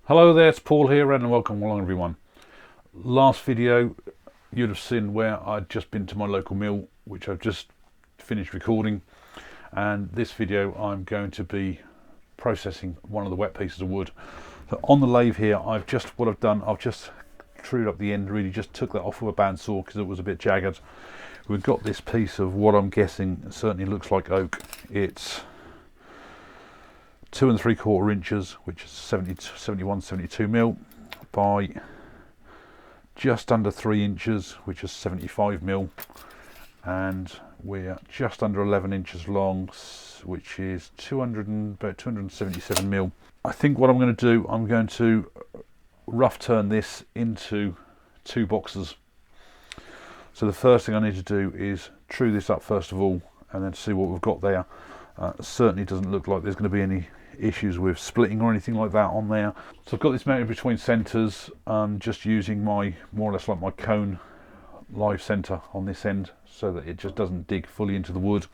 Hello there, it's Paul here and welcome along everyone. Last video you'd have seen where I'd just been to my local mill, which I've just finished recording, and this video I'm going to be processing one of the wet pieces of wood. So on the lathe here, I've just trued up the end, really just took that off with a bandsaw because it was a bit jagged. We've got this piece of what I'm guessing certainly looks like oak. It's 2 3/4 inches, which is 72 mil, by just under 3 inches, which is 75 mil, and we're just under 11 inches long, which is about 277 mil. I think what I'm going to do, I'm going to rough turn this into 2 boxes. So the first thing I need to do is true this up first of all, and then see what we've got there. Certainly doesn't look like there's going to be any issues with splitting or anything like that on there. So I've got this mounted between centres, just using my more or less like my cone live centre on this end so that it just doesn't dig fully into the wood.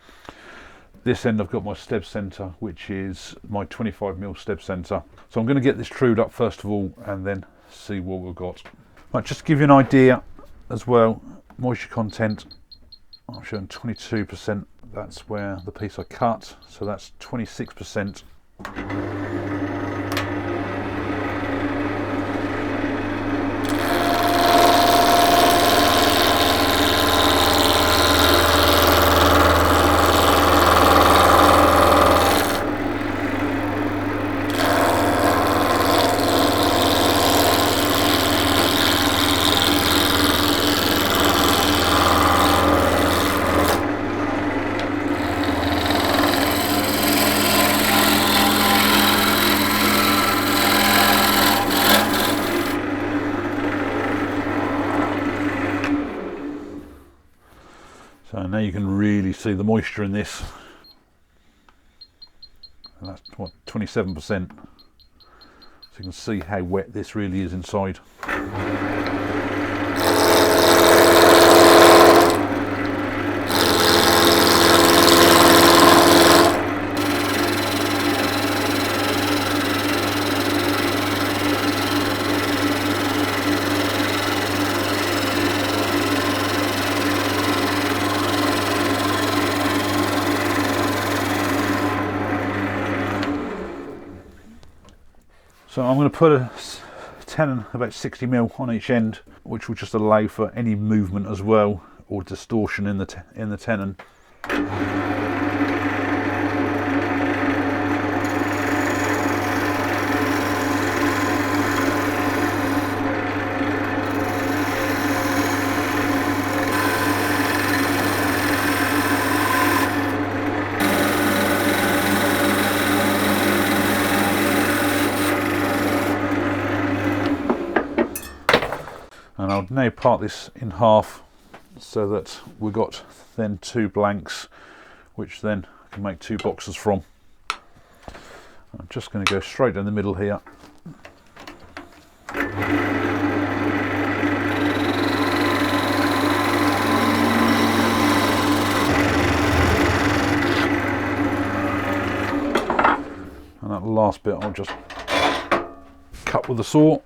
This end I've got my stab centre, which is my 25 mil stab centre. So I'm going to get this trued up first of all and then see what we've got. Right, just to give you an idea as well, moisture content, I'm showing 22%. That's where the piece I cut, so that's 26%. So now you can really see the moisture in this, and that's what, 27%. So you can see how wet this really is inside. So I'm going to put a tenon about 60 mil on each end, which will just allow for any movement as well, or distortion in the tenon. And I'll now part this in half so that we've got then 2 blanks, which then I can make 2 boxes from. I'm just going to go straight in the middle here. And that last bit I'll just cut with the saw.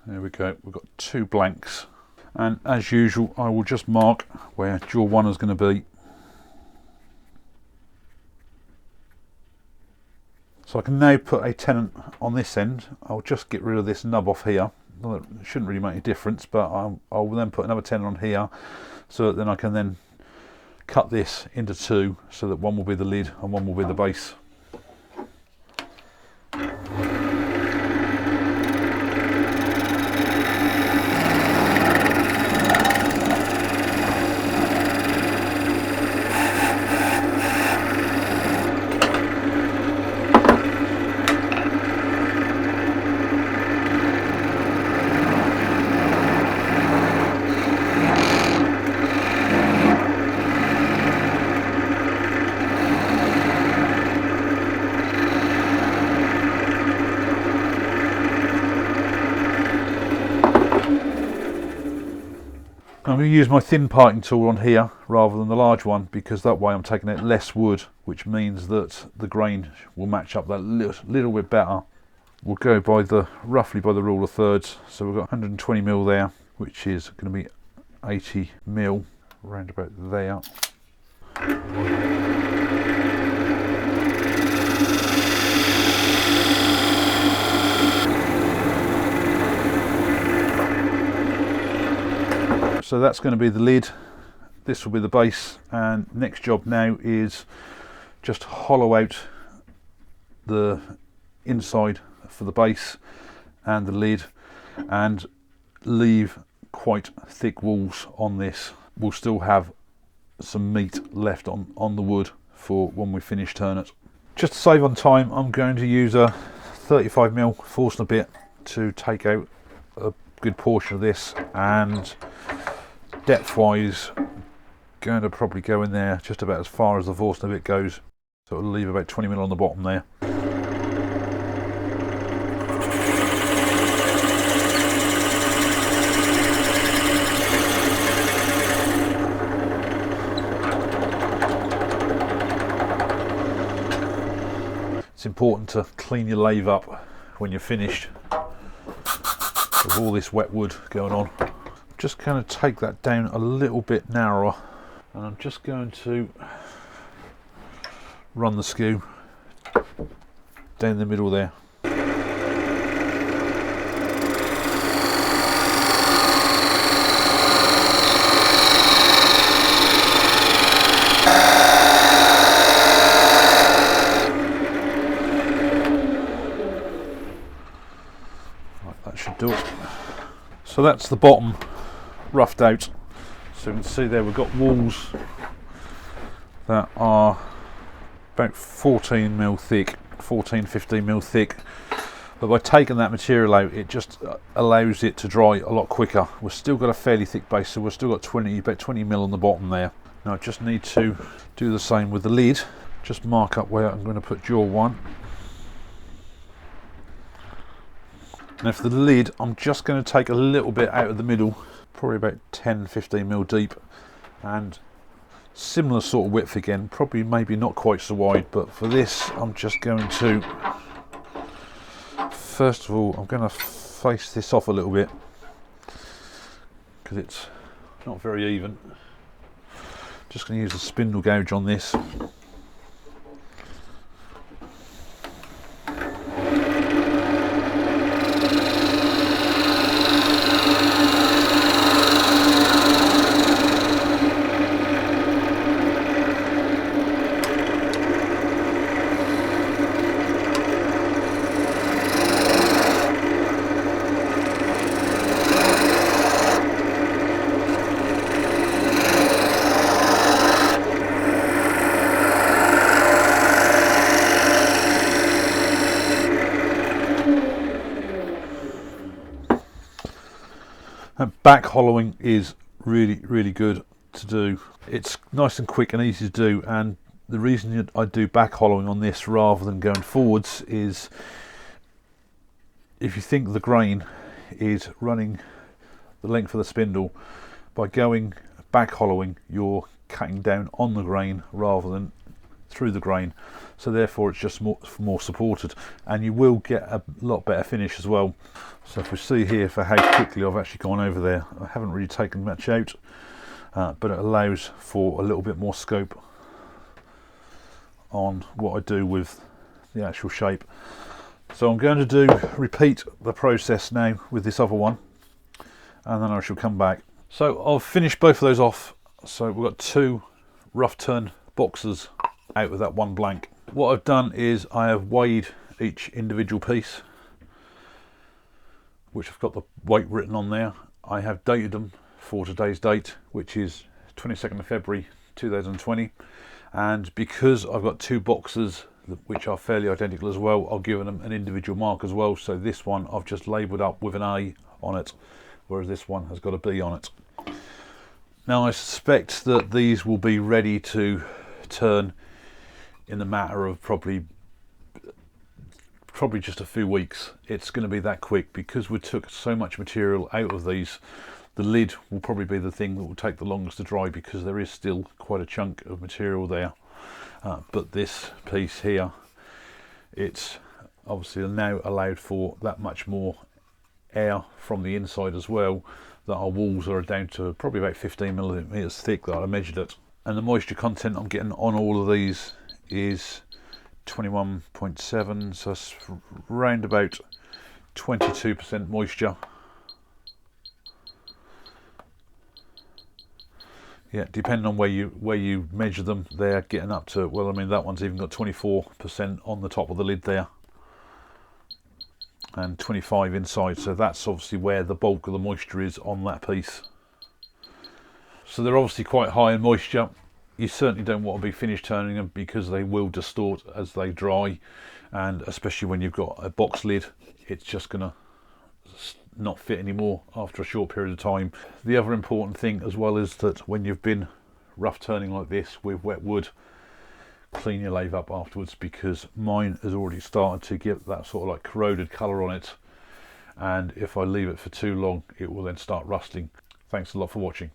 There we go, we've got 2 blanks, and as usual I will just mark where jaw 1 is going to be. So I can now put a tenon on this end. I'll just get rid of this nub off here. It shouldn't really make a difference, but I'll then put another tenon on here so that then I can then cut this into 2 so that one will be the lid and one will be the base. I'm going to use my thin parting tool on here rather than the large one, because that way I'm taking out less wood, which means that the grain will match up that little bit better. We'll go by roughly by the rule of thirds. So we've got 120 mil there, which is going to be 80 mil round about there. So that's going to be the lid, this will be the base, and next job now is just hollow out the inside for the base and the lid and leave quite thick walls on this. We'll still have some meat left on the wood for when we finish turning it. Just to save on time, I'm going to use a 35mm Forstner bit to take out a good portion of this, and depth wise going to probably go in there just about as far as the Forstner bit goes, so it'll leave about 20mm on the bottom there. It's important to clean your lathe up when you're finished with all this wet wood going on. Just going to take that down a little bit narrower, and I'm just going to run the skew down the middle there. Right, that should do it. So that's the bottom roughed out. So you can see there we've got walls that are about 14mm thick, 15mm thick, but by taking that material out it just allows it to dry a lot quicker. We've still got a fairly thick base, so we've still got about 20mm on the bottom there. Now I just need to do the same with the lid. Just mark up where I'm going to put jaw one. Now for the lid, I'm just going to take a little bit out of the middle, probably about 10-15mm deep, and similar sort of width again, probably maybe not quite so wide, but for this I'm just going to, first of all, I'm going to face this off a little bit because it's not very even. Just going to use the spindle gouge on this. Back hollowing is really good to do. It's nice and quick and easy to do, and the reason I do back hollowing on this rather than going forwards is if you think the grain is running the length of the spindle, by going back hollowing you're cutting down on the grain rather than through the grain, so therefore it's just more supported, and you will get a lot better finish as well. So if we see here for how quickly I've actually gone over there, I haven't really taken much out, but it allows for a little bit more scope on what I do with the actual shape. So I'm going to repeat the process now with this other one, and then I shall come back. So I've finished both of those off, so we've got two rough turn boxes out with that one blank. What I've done is I have weighed each individual piece, which I've got the weight written on there. I have dated them for today's date, which is 22nd of February 2020, and because I've got two boxes which are fairly identical as well, I've given them an individual mark as well. So this one I've just labelled up with an A on it, whereas this one has got a B on it. Now I suspect that these will be ready to turn in the matter of probably just a few weeks. It's going to be that quick because we took so much material out of these The lid will probably be the thing that will take the longest to dry, because there is still quite a chunk of material there. But this piece here, it's obviously now allowed for that much more air from the inside as well, that our walls are down to probably about 15 millimeters thick that I measured it. And the moisture content I'm getting on all of these is 21.7, so it's around about 22% moisture. Yeah, depending on where you measure them, they're getting up to, well, I mean, that one's even got 24% on the top of the lid there, and 25 inside, so that's obviously where the bulk of the moisture is on that piece. So they're obviously quite high in moisture. You certainly don't want to be finish turning them, because they will distort as they dry, and especially when you've got a box lid, it's just going to not fit anymore after a short period of time. The other important thing as well is that when you've been rough turning like this with wet wood, clean your lathe up afterwards, because mine has already started to get that sort of like corroded colour on it, and if I leave it for too long, it will then start rusting. Thanks a lot for watching.